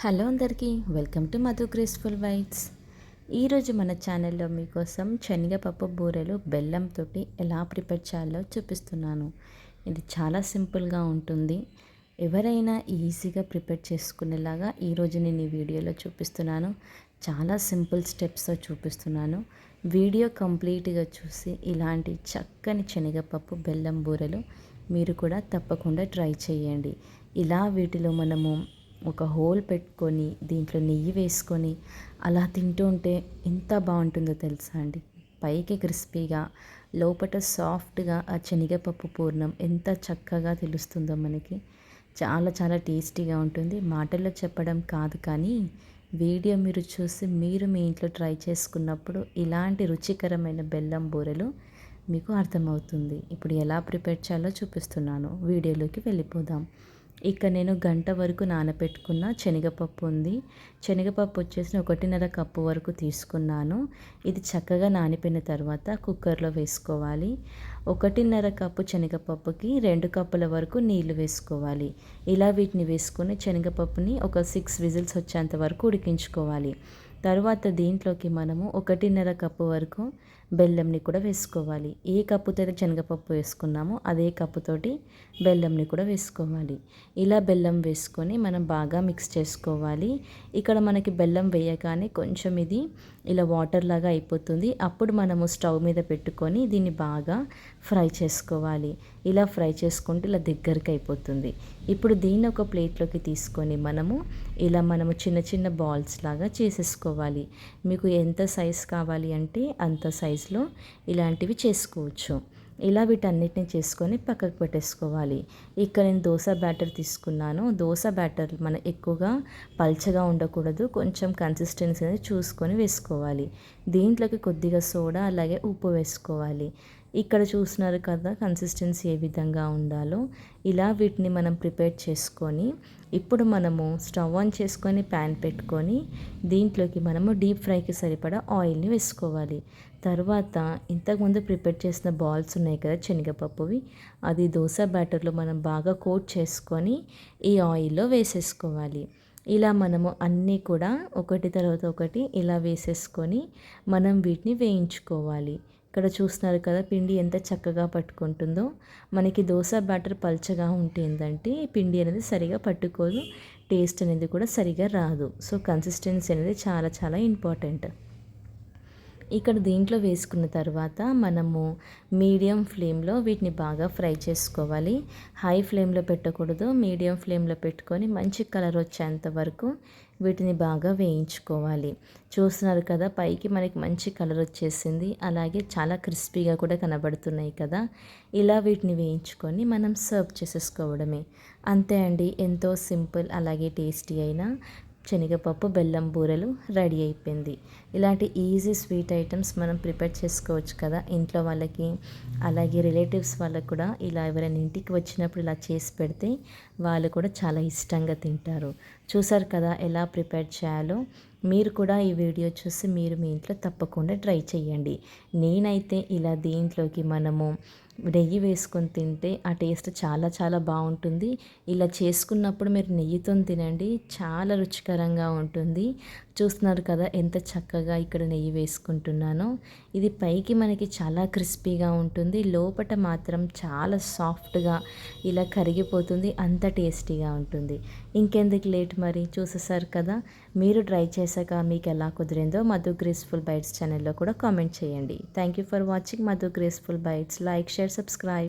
Hello అందరికీ welcome to Madhu graceful whites. ఈరోజు మన ఛానల్లో మీకోసం శనగపప్పు బూరెలు బెల్లంతో ఎలా ప్రిపేర్ చేయాలో చూపిస్తున్నాను. ఇది చాలా సింపుల్గా ఉంటుంది. ఎవరైనా ఈజీగా ప్రిపేర్ చేసుకునేలాగా ఈరోజు నేను ఈ వీడియోలో చూపిస్తున్నాను. చాలా సింపుల్ స్టెప్స్తో చూపిస్తున్నాను. వీడియో కంప్లీట్గా చూసి ఇలాంటి చక్కని శనగపప్పు బెల్లం బూరెలు మీరు కూడా తప్పకుండా ట్రై చేయండి. ఇలా వీటిలో మనము ఒక హోల్ పెట్టుకొని దీంట్లో నెయ్యి వేసుకొని అలా తింటూ ఉంటే ఎంత బాగుంటుందో తెలుసా అండి. పైకి క్రిస్పీగా లోపల సాఫ్ట్గా ఆ శనగపప్పు పూర్ణం ఎంత చక్కగా తెలుస్తుందో మనకి. చాలా చాలా టేస్టీగా ఉంటుంది. మాటల్లో చెప్పడం కాదు కానీ వీడియో మీరు చూసి మీరు మీ ఇంట్లో ట్రై చేసుకున్నప్పుడు ఇలాంటి రుచికరమైన బెల్లం బూరెలు మీకు అర్థమవుతుంది. ఇప్పుడు ఎలా ప్రిపేర్ చేయాలో చూపిస్తున్నాను. వీడియోలోకి వెళ్ళిపోదాం. ఇక నేను గంట వరకు నానబెట్టుకున్న శనగపప్పు ఉంది. శనగపప్పు వచ్చేసి 1.5 కప్పు వరకు తీసుకున్నాను. ఇది చక్కగా నానిపోయిన తర్వాత కుక్కర్లో వేసుకోవాలి. 1.5 కప్పు శనగపప్పుకి 2 కప్పుల వరకు నీళ్లు వేసుకోవాలి. ఇలా వీటిని వేసుకొని శనగపప్పుని ఒక 6 విజిల్స్ వచ్చేంత వరకు ఉడికించుకోవాలి. తర్వాత దీంట్లోకి మనము 1.5 కప్పు వరకు బెల్లంని కూడా వేసుకోవాలి. ఏ కప్పుతో అయితే శనగపప్పు వేసుకున్నామో అదే కప్పుతోటి బెల్లంని కూడా వేసుకోవాలి. ఇలా బెల్లం వేసుకొని మనం బాగా మిక్స్ చేసుకోవాలి. ఇక్కడ మనకి బెల్లం వేయగానే కొంచెం ఇది ఇలా వాటర్ లాగా అయిపోతుంది. అప్పుడు మనము స్టవ్ మీద పెట్టుకొని దీన్ని బాగా ఫ్రై చేసుకోవాలి. ఇలా ఫ్రై చేసుకుంటే ఇలా దగ్గరికి అయిపోతుంది. ఇప్పుడు దీన్ని ఒక ప్లేట్లోకి తీసుకొని మనము చిన్న చిన్న బాల్స్ లాగా చేసేసుకోవాలి. మీకు ఎంత సైజ్ కావాలి అంటే అంత సైజులో ఇలాంటివి చేసుకోవచ్చు. ఇలా వీటన్నిటిని చేసుకొని పక్కకు పెట్టేసుకోవాలి. ఇక్కడ నేను దోశ బ్యాటర్ తీసుకున్నాను. దోశ బ్యాటర్ మన ఎక్కువగా పల్చగా ఉండకూడదు, కొంచెం కన్సిస్టెన్సీ అనేది చూసుకొని వేసుకోవాలి. దీంట్లోకి కొద్దిగా సోడా అలాగే ఉప్పు వేసుకోవాలి. ఇక్కడ చూస్తున్నారు కదా కన్సిస్టెన్సీ ఏ విధంగా ఉండాలో. ఇలా వీటిని మనం ప్రిపేర్ చేసుకొని ఇప్పుడు మనము స్టవ్ ఆన్ చేసుకొని ప్యాన్ పెట్టుకొని దీంట్లోకి మనము డీప్ ఫ్రైకి సరిపడా ఆయిల్ని వేసుకోవాలి. తర్వాత ఇంతకుముందు ప్రిపేర్ చేసిన బాల్స్ ఉన్నాయి కదా శనగపప్పువి, అది దోశ బ్యాటర్లో మనం బాగా కోట్ చేసుకొని ఈ ఆయిల్లో వేసేసుకోవాలి. ఇలా మనము అన్నీ కూడా ఒకటి తర్వాత ఒకటి ఇలా వేసేసుకొని మనం వీటిని వేయించుకోవాలి. ఇక్కడ చూస్తున్నారు కదా పిండి ఎంత చక్కగా పట్టుకుంటుందో. మనకి దోశ బ్యాటర్ పల్చగా ఉంటే ఏంటంటే పిండి అనేది సరిగా పట్టుకోదు, టేస్ట్ అనేది కూడా సరిగా రాదు. సో కన్సిస్టెన్సీ అనేది చాలా చాలా ఇంపార్టెంట్. ఇక్కడ దీంట్లో వేసుకున్న తర్వాత మనము మీడియం ఫ్లేమ్లో వీటిని బాగా ఫ్రై చేసుకోవాలి. హై ఫ్లేమ్లో పెట్టకూడదు, మీడియం ఫ్లేమ్లో పెట్టుకొని మంచి కలర్ వచ్చేంత వరకు వీటిని బాగా వేయించుకోవాలి. చూస్తున్నారు కదా పైకి మనకి మంచి కలర్ వచ్చేసింది, అలాగే చాలా క్రిస్పీగా కూడా కనబడుతున్నాయి కదా. ఇలా వీటిని వేయించుకొని మనం సర్వ్ చేసేసుకోవడమే. అంతే అండి, ఎంతో సింపుల్ అలాగే టేస్టీ అయిన శనగపప్పు బెల్లం బూరెలు రెడీ అయిపోయింది. ఇలాంటి ఈజీ స్వీట్ ఐటమ్స్ మనం ప్రిపేర్ చేసుకోవచ్చు కదా ఇంట్లో వాళ్ళకి, అలాగే రిలేటివ్స్ వాళ్ళకు కూడా. ఇలా ఎవరైనా ఇంటికి వచ్చినప్పుడు ఇలా చేసి పెడితే వాళ్ళు కూడా చాలా ఇష్టంగా తింటారు. చూసారు కదా ఎలా ప్రిపేర్ చేయాలో. మీరు కూడా ఈ వీడియో చూసి మీరు మీ ఇంట్లో తప్పకుండా ట్రై చేయండి. నేనైతే ఇలా దీంట్లోకి మనము నెయ్యి వేసుకొని తింటే ఆ టేస్ట్ చాలా చాలా బాగుంటుంది. ఇలా చేసుకున్నప్పుడు మీరు నెయ్యితో తినండి, చాలా రుచికరంగా ఉంటుంది. చూస్తున్నారు కదా ఎంత చక్కగా ఇక్కడ నెయ్యి వేసుకుంటున్నానో. ఇది పైకి మనకి చాలా క్రిస్పీగా ఉంటుంది, లోపల మాత్రం చాలా సాఫ్ట్గా ఇలా కరిగిపోతుంది, అంత టేస్టీగా ఉంటుంది. ఇంకెందుకు లేట్ మరి, చూసేసారు కదా. మీరు ట్రై చేశాక మీకు ఎలా కుదిరిందో మధు గ్రేస్ఫుల్ బైట్స్ ఛానల్లో కూడా కామెంట్ చేయండి. Thank you for watching Madhu graceful bytes. Like, share, subscribe.